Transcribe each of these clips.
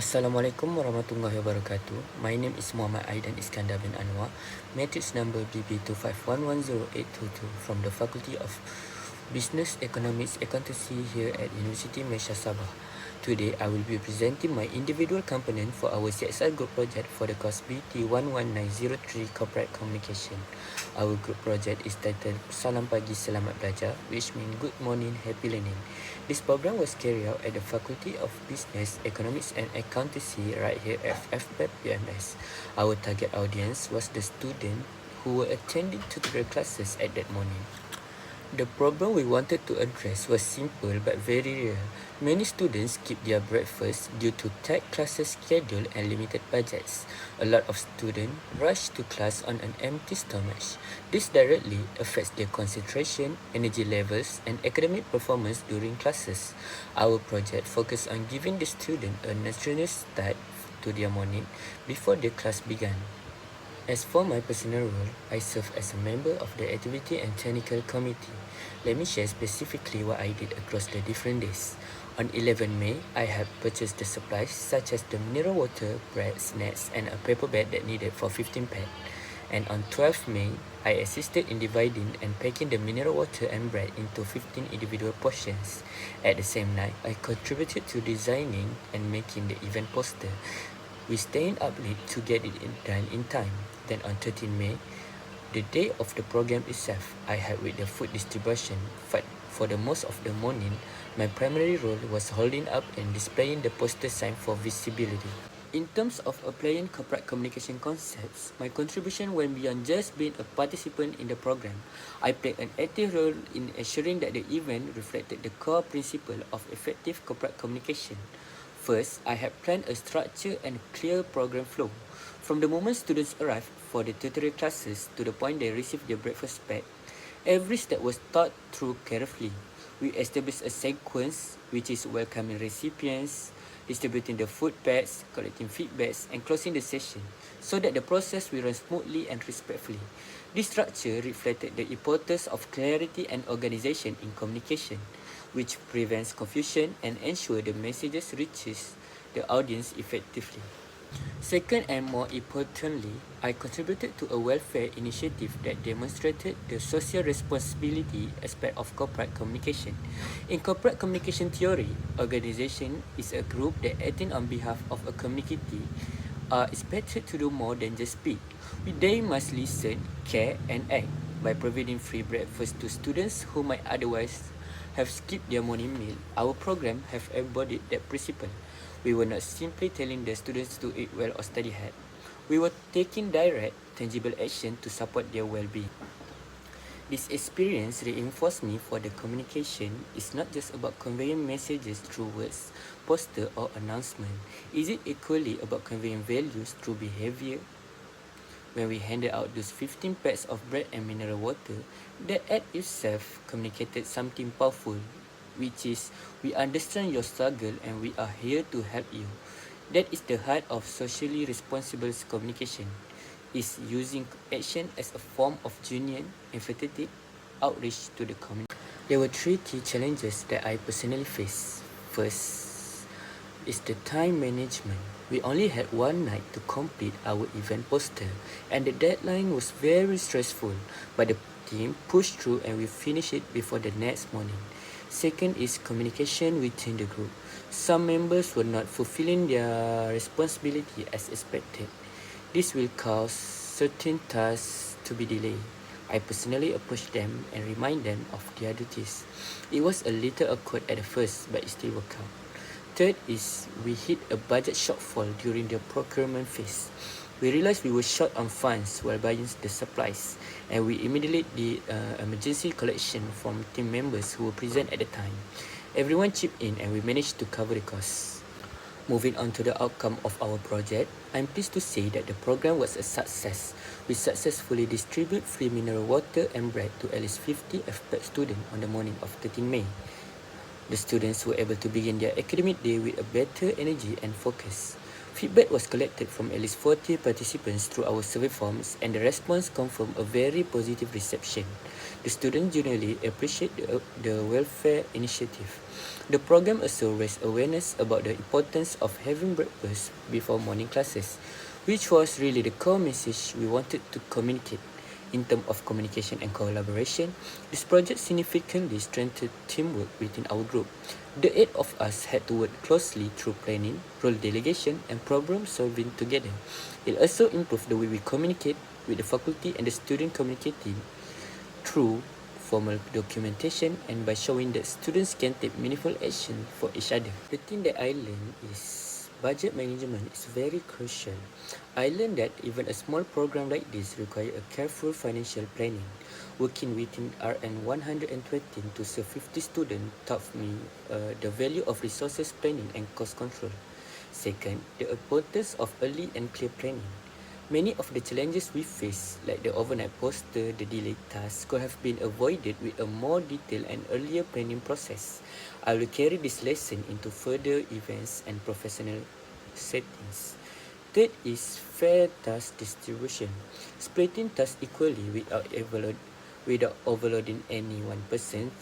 Assalamualaikum warahmatullahi wabarakatuh. My name is Muhammad Aidan Iskandar bin Anwar, matrix number BT11903 from the Faculty of Business Economics Accountancy here at University Malaysia Sabah. Today, I will be presenting my individual component for our CSR group project for the course BT11903 Corporate Communication. Our group project is titled Salam Pagi Selamat Belajar, which means Good Morning Happy Learning. This program was carried out at the Faculty of Business, Economics and Accountancy right here at FBEP PMS. Our target audience was the students who were attending tutorial classes at that morning. The problem we wanted to address was simple but very real. Many students skip their breakfast due to tight classes schedule and limited budgets. A lot of students rush to class on an empty stomach. This directly affects their concentration, energy levels, and academic performance during classes. Our project focused on giving the student a natural start to their morning before the class began. As for my personal role, I serve as a member of the Activity and Technical Committee. Let me share specifically what I did across the different days. On 11 May, I have purchased the supplies such as the mineral water, bread, snacks, and a paper bag that needed for 15 packs. And on 12 May, I assisted in dividing and packing the mineral water and bread into 15 individual portions. At the same night, I contributed to designing and making the event poster. We stayed up late to get it done in time. Then on 13 May, the day of the program itself, I helped with the food distribution. But for the most of the morning, my primary role was holding up and displaying the poster sign for visibility. In terms of applying corporate communication concepts, my contribution went beyond just being a participant in the program. I played an active role in ensuring that the event reflected the core principle of effective corporate communication. First, I had planned a structured and clear program flow. From the moment students arrived for the tutorial classes to the point they received their breakfast pack, every step was thought through carefully. We established a sequence which is welcoming recipients, distributing the food packs, collecting feedbacks, and closing the session, so that the process will run smoothly and respectfully. This structure reflected the importance of clarity and organization in communication, which prevents confusion and ensure the messages reaches the audience effectively. Second and more importantly, I contributed to a welfare initiative that demonstrated the social responsibility aspect of corporate communication. In corporate communication theory, organization is a group that acting on behalf of a community are expected to do more than just speak. They must listen, care, and act. By providing free breakfast to students who might otherwise have skipped their morning meal, our program have embodied that principle. We were not simply telling the students to eat well or study hard. We were taking direct, tangible action to support their well-being. This experience reinforced me for the communication is not just about conveying messages through words, poster or announcement. Is it equally about conveying values through behavior? When we handed out those 15 packs of bread and mineral water, that act itself communicated something powerful, which is, we understand your struggle and we are here to help you. That is the heart of socially responsible communication, is using action as a form of genuine, empathetic outreach to the community. There were three key challenges that I personally faced. First is the time management. We only had one night to complete our event poster, and the deadline was very stressful, but the team pushed through and we finished it before the next morning. Second is communication within the group. Some members were not fulfilling their responsibility as expected. This will cause certain tasks to be delayed. I personally approached them and remind them of their duties. It was a little awkward at first, but it still worked out. Third is we hit a budget shortfall during the procurement phase. We realized we were short on funds while buying the supplies, and we immediately did emergency collection from team members who were present at the time. Everyone chipped in and we managed to cover the costs. Moving on to the outcome of our project, I'm pleased to say that the program was a success. We successfully distributed free mineral water and bread to at least 50 FPEP students on the morning of 13 May. The students were able to begin their academic day with a better energy and focus. Feedback was collected from at least 40 participants through our survey forms, and the response confirmed a very positive reception. The students generally appreciate the welfare initiative. The program also raised awareness about the importance of having breakfast before morning classes, which was really the core message we wanted to communicate. In terms of communication and collaboration, this project significantly strengthened teamwork within our group. The 8 of us had to work closely through planning, role delegation, and problem solving together. It also improved the way we communicate with the faculty and the student communicating through formal documentation and by showing that students can take meaningful action for each other. The thing that I learned is budget management is very crucial. I learned that even a small program like this requires a careful financial planning. Working within RN 120 to serve 50 students taught me the value of resources planning and cost control. Second, the importance of early and clear planning. Many of the challenges we face, like the overnight poster, the delayed tasks, could have been avoided with a more detailed and earlier planning process. I will carry this lesson into further events and professional settings. Third is fair task distribution. Splitting tasks equally without overloading any one person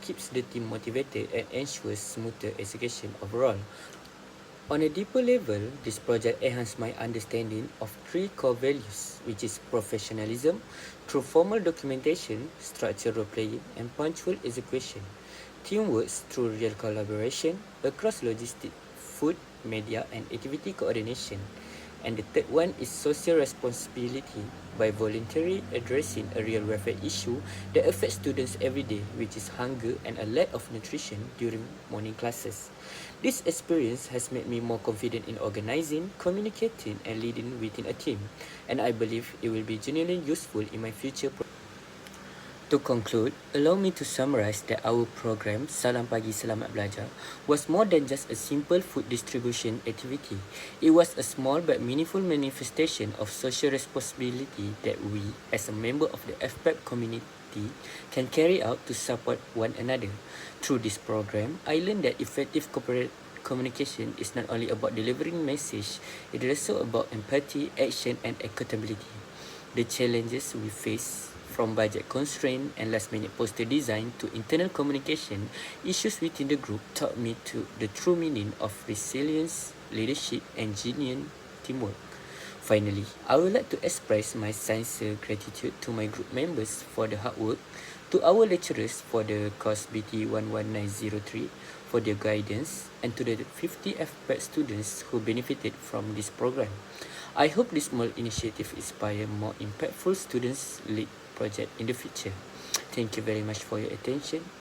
keeps the team motivated and ensures smoother execution overall. On a deeper level, this project enhanced my understanding of 3 core values, which is professionalism through formal documentation, structured role-playing, and punctual execution. Teamwork through real collaboration across logistics, food, media, and activity coordination. And the third one is social responsibility by voluntarily addressing a real welfare issue that affects students every day, which is hunger and a lack of nutrition during morning classes. This experience has made me more confident in organizing, communicating, and leading within a team, and I believe it will be genuinely useful in my future. To conclude, allow me to summarize that our program Salam Pagi Selamat Belajar was more than just a simple food distribution activity. It was a small but meaningful manifestation of social responsibility that we, as a member of the FPEP community, can carry out to support one another. Through this program, I learned that effective corporate communication is not only about delivering message, it is also about empathy, action, and accountability. The challenges we face, from budget constraint and last-minute poster design to internal communication issues within the group, taught me to the true meaning of resilience, leadership, and genuine teamwork. Finally, I would like to express my sincere gratitude to my group members for the hard work, to our lecturers for the course BT11903 for their guidance, and to the 50 FPET students who benefited from this program. I hope this small initiative inspire more impactful students-led project in the future. Thank you very much for your attention.